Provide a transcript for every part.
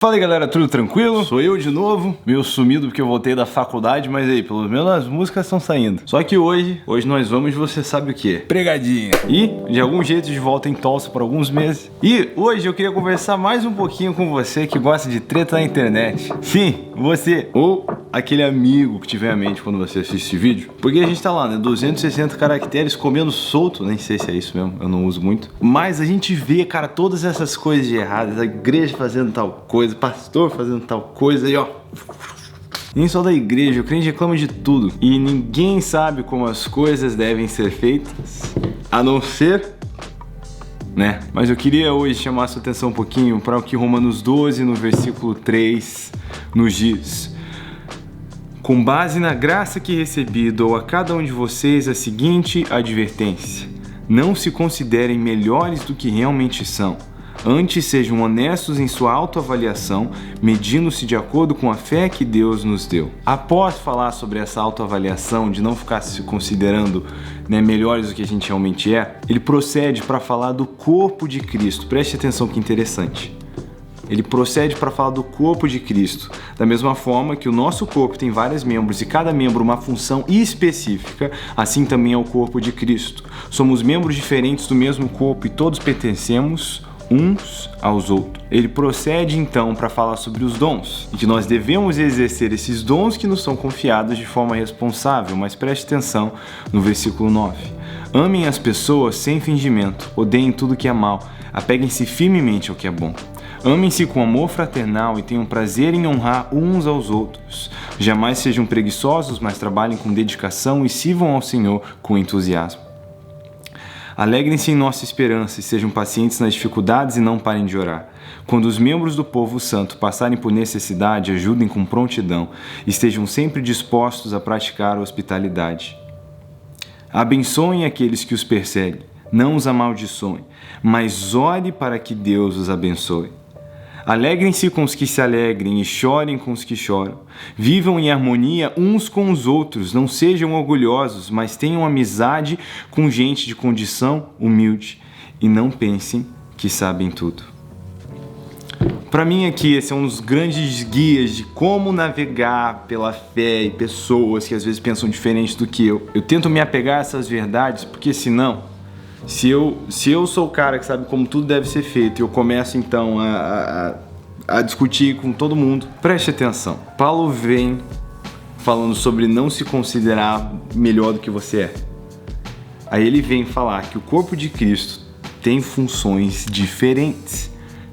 Fala aí galera, tudo tranquilo? Sou eu de novo, meio sumido porque eu voltei da faculdade, mas aí, pelo menos as músicas estão saindo. Só que hoje nós vamos, você sabe o que? Pregadinha. E, de algum jeito, de volta em Tulsa por alguns meses. E hoje eu queria conversar mais um pouquinho com você que gosta de treta na internet. Sim, você, ou aquele amigo que tiver à mente quando você assiste esse vídeo. Porque a gente tá lá, né, 260 caracteres comendo solto, nem sei se é isso mesmo, eu não uso muito. Mas a gente vê, cara, todas essas coisas de erradas, a igreja fazendo tal coisa, pastor fazendo tal coisa e ó. Nem só da igreja, o crente reclama de tudo. E ninguém sabe como as coisas devem ser feitas, a não ser, né? Mas eu queria hoje chamar a sua atenção um pouquinho para o que Romanos 12, no versículo 3, nos diz. Com base na graça que recebi, dou a cada um de vocês a seguinte advertência: não se considerem melhores do que realmente são. Antes sejam honestos em sua autoavaliação, medindo-se de acordo com a fé que Deus nos deu. Após falar sobre essa autoavaliação, de não ficar se considerando, né, melhores do que a gente realmente é, ele procede para falar do corpo de Cristo. Preste atenção que interessante. Ele procede para falar do corpo de Cristo. Da mesma forma que o nosso corpo tem vários membros e cada membro uma função específica, assim também é o corpo de Cristo. Somos membros diferentes do mesmo corpo e todos pertencemos uns aos outros. Ele procede então para falar sobre os dons e que nós devemos exercer esses dons que nos são confiados de forma responsável, mas preste atenção no versículo 9. Amem as pessoas sem fingimento, odeiem tudo que é mal, apeguem-se firmemente ao que é bom. Amem-se com amor fraternal e tenham prazer em honrar uns aos outros. Jamais sejam preguiçosos, mas trabalhem com dedicação e sirvam ao Senhor com entusiasmo. Alegrem-se em nossa esperança e sejam pacientes nas dificuldades e não parem de orar. Quando os membros do povo santo passarem por necessidade, ajudem com prontidão e estejam sempre dispostos a praticar a hospitalidade. Abençoem aqueles que os perseguem, não os amaldiçoem, mas ore para que Deus os abençoe. Alegrem-se com os que se alegrem e chorem com os que choram. Vivam em harmonia uns com os outros, não sejam orgulhosos, mas tenham amizade com gente de condição humilde e não pensem que sabem tudo. Para mim aqui, esse é um dos grandes guias de como navegar pela fé e pessoas que às vezes pensam diferente do que eu. Eu tento me apegar a essas verdades porque senão, se eu sou o cara que sabe como tudo deve ser feito e eu começo então a discutir com todo mundo, preste atenção. Paulo vem falando sobre não se considerar melhor do que você é. Aí ele vem falar que o corpo de Cristo tem funções diferentes.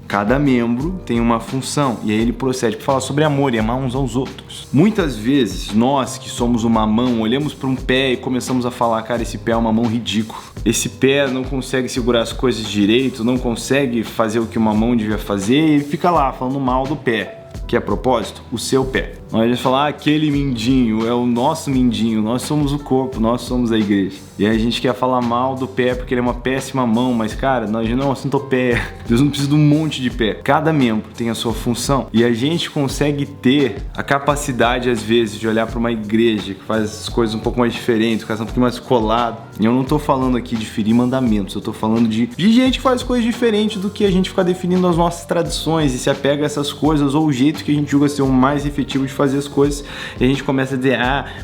Cada membro tem uma função, e aí ele procede para falar sobre amor e amar uns aos outros. Muitas vezes, nós que somos uma mão, olhamos para um pé e começamos a falar, cara, esse pé é uma mão ridículo. Esse pé não consegue segurar as coisas direito, não consegue fazer o que uma mão devia fazer, e ele fica lá falando mal do pé. Que é a propósito, o seu pé. Nós vamos falar, aquele mindinho é o nosso mindinho, nós somos o corpo, nós somos a igreja. E aí a gente quer falar mal do pé porque ele é uma péssima mão, mas cara, nós não é um assunto pé. Deus não precisa de um monte de pé. Cada membro tem a sua função e a gente consegue ter a capacidade às vezes de olhar para uma igreja que faz as coisas um pouco mais diferentes, que faz um pouco mais colado. E eu não tô falando aqui de ferir mandamentos, eu tô falando de gente que faz coisas diferentes do que a gente ficar definindo as nossas tradições e se apega a essas coisas ou o jeito que a gente julga ser o mais efetivo de fazer as coisas, e a gente começa a dizer,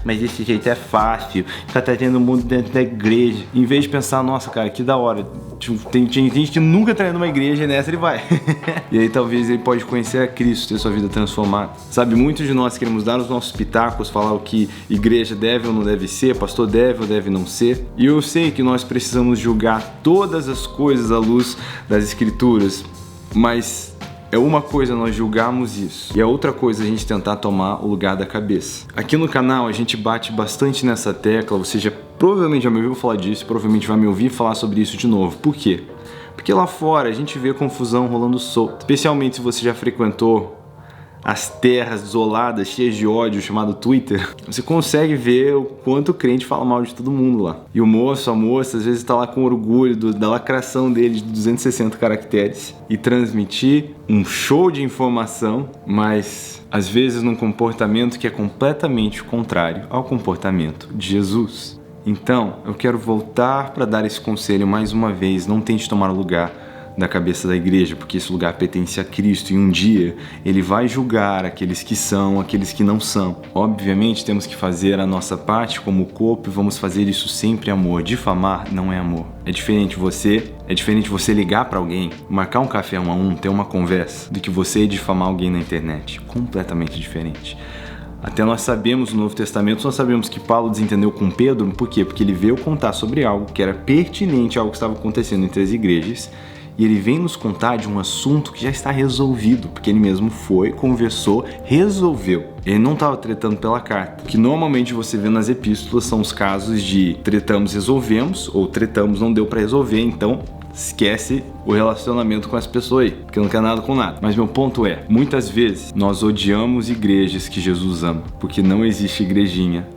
mas esse jeito é fácil, tá trazendo o mundo dentro da igreja, em vez de pensar, nossa cara, que da hora, tem gente que nunca tá indo numa igreja e nessa ele vai. E aí talvez ele pode conhecer a Cristo, ter sua vida transformada. Sabe, muitos de nós queremos dar os nossos pitacos, falar o que igreja deve ou não deve ser, pastor deve ou deve não ser, e eu sei que nós precisamos julgar todas as coisas à luz das escrituras, mas é uma coisa nós julgarmos isso e é outra coisa a gente tentar tomar o lugar da cabeça. Aqui no canal a gente bate bastante nessa tecla, você já provavelmente já me ouviu falar disso, provavelmente vai me ouvir falar sobre isso de novo. Por quê? Porque lá fora a gente vê confusão rolando solta, especialmente se você já frequentou as terras isoladas, cheias de ódio, chamado Twitter. Você consegue ver o quanto o crente fala mal de todo mundo lá. E o moço, a moça, às vezes está lá com orgulho da lacração dele de 260 caracteres e transmitir um show de informação, mas às vezes num comportamento que é completamente contrário ao comportamento de Jesus. Então, eu quero voltar para dar esse conselho mais uma vez, não tente tomar o lugar da cabeça da igreja, porque esse lugar pertence a Cristo e um dia Ele vai julgar aqueles que são, aqueles que não são. Obviamente temos que fazer a nossa parte como corpo e vamos fazer isso sempre em amor. Difamar não é amor. É diferente você ligar para alguém, marcar um café 1 a 1, ter uma conversa, do que você difamar alguém na internet. Completamente diferente. Até nós sabemos no Novo Testamento, nós sabemos que Paulo desentendeu com Pedro, por quê? Porque ele veio contar sobre algo que era pertinente a algo que estava acontecendo entre as igrejas, e ele vem nos contar de um assunto que já está resolvido, porque ele mesmo foi, conversou, resolveu. Ele não estava tretando pela carta. O que normalmente você vê nas epístolas são os casos de tretamos, resolvemos, ou tretamos, não deu para resolver, então esquece o relacionamento com as pessoas aí, porque não quer nada com nada. Mas meu ponto é, muitas vezes nós odiamos igrejas que Jesus ama, porque não existe igrejinha,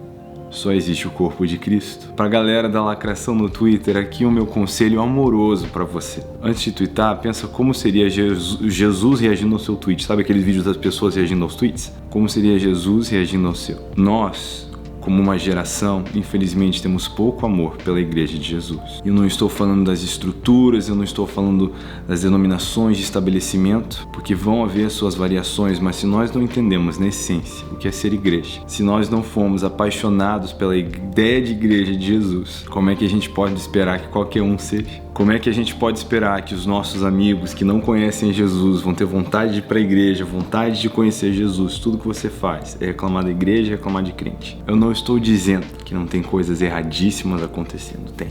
só existe o corpo de Cristo. Pra galera da lacração no Twitter, aqui o meu conselho amoroso pra você. Antes de twittar, pensa como seria Jesus reagindo ao seu tweet. Sabe aqueles vídeos das pessoas reagindo aos tweets? Como seria Jesus reagindo ao seu? Nós, como uma geração, infelizmente temos pouco amor pela igreja de Jesus. Eu não estou falando das estruturas, eu não estou falando das denominações de estabelecimento, porque vão haver suas variações, mas se nós não entendemos na essência o que é ser igreja, se nós não formos apaixonados pela ideia de igreja de Jesus, como é que a gente pode esperar que qualquer um seja? Como é que a gente pode esperar que os nossos amigos que não conhecem Jesus vão ter vontade de ir para a igreja, vontade de conhecer Jesus? Tudo que você faz é reclamar da igreja, reclamar de crente. Eu não estou dizendo que não tem coisas erradíssimas acontecendo, tem.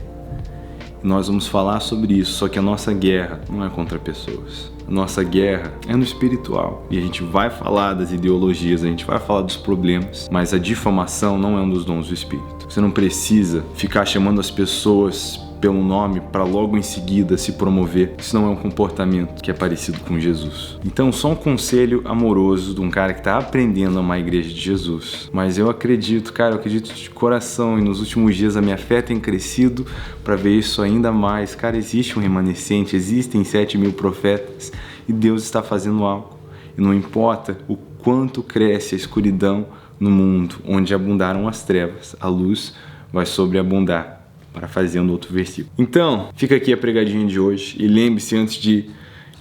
Nós vamos falar sobre isso, só que a nossa guerra não é contra pessoas. A nossa guerra é no espiritual. E a gente vai falar das ideologias, a gente vai falar dos problemas, mas a difamação não é um dos dons do Espírito. Você não precisa ficar chamando as pessoas pelo nome para logo em seguida se promover. Isso não é um comportamento que é parecido com Jesus. Então, só um conselho amoroso de um cara que está aprendendo a amar a igreja de Jesus. Mas eu acredito, cara, eu acredito de coração, e nos últimos dias a minha fé tem crescido para ver isso ainda mais. Cara, existe um remanescente, existem 7.000 profetas e Deus está fazendo algo. E não importa o quanto cresce a escuridão no mundo, onde abundaram as trevas, a luz vai sobreabundar. Parafraseando outro versículo. Então, fica aqui a pregadinha de hoje. E lembre-se, antes de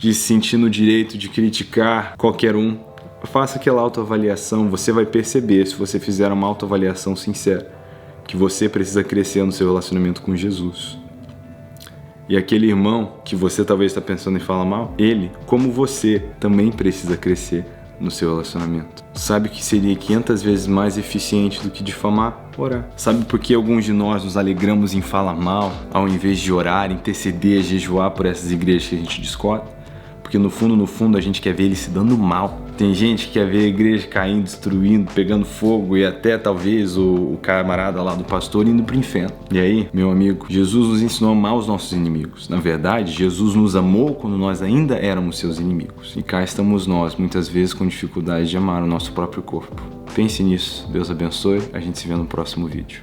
se sentir no direito de criticar qualquer um, faça aquela autoavaliação. Você vai perceber, se você fizer uma autoavaliação sincera, que você precisa crescer no seu relacionamento com Jesus. E aquele irmão que você talvez está pensando em falar mal, ele, como você, também precisa crescer no seu relacionamento. Sabe que seria 500 vezes mais eficiente do que difamar? Orar. Sabe por que alguns de nós nos alegramos em falar mal, ao invés de orar, interceder, jejuar por essas igrejas que a gente discorda? Porque no fundo a gente quer ver eles se dando mal. Tem gente que quer ver a igreja caindo, destruindo, pegando fogo e até talvez o camarada lá do pastor indo pro inferno. E aí, meu amigo, Jesus nos ensinou a amar os nossos inimigos. Na verdade, Jesus nos amou quando nós ainda éramos seus inimigos. E cá estamos nós, muitas vezes com dificuldade de amar o nosso próprio corpo. Pense nisso, Deus abençoe, a gente se vê no próximo vídeo.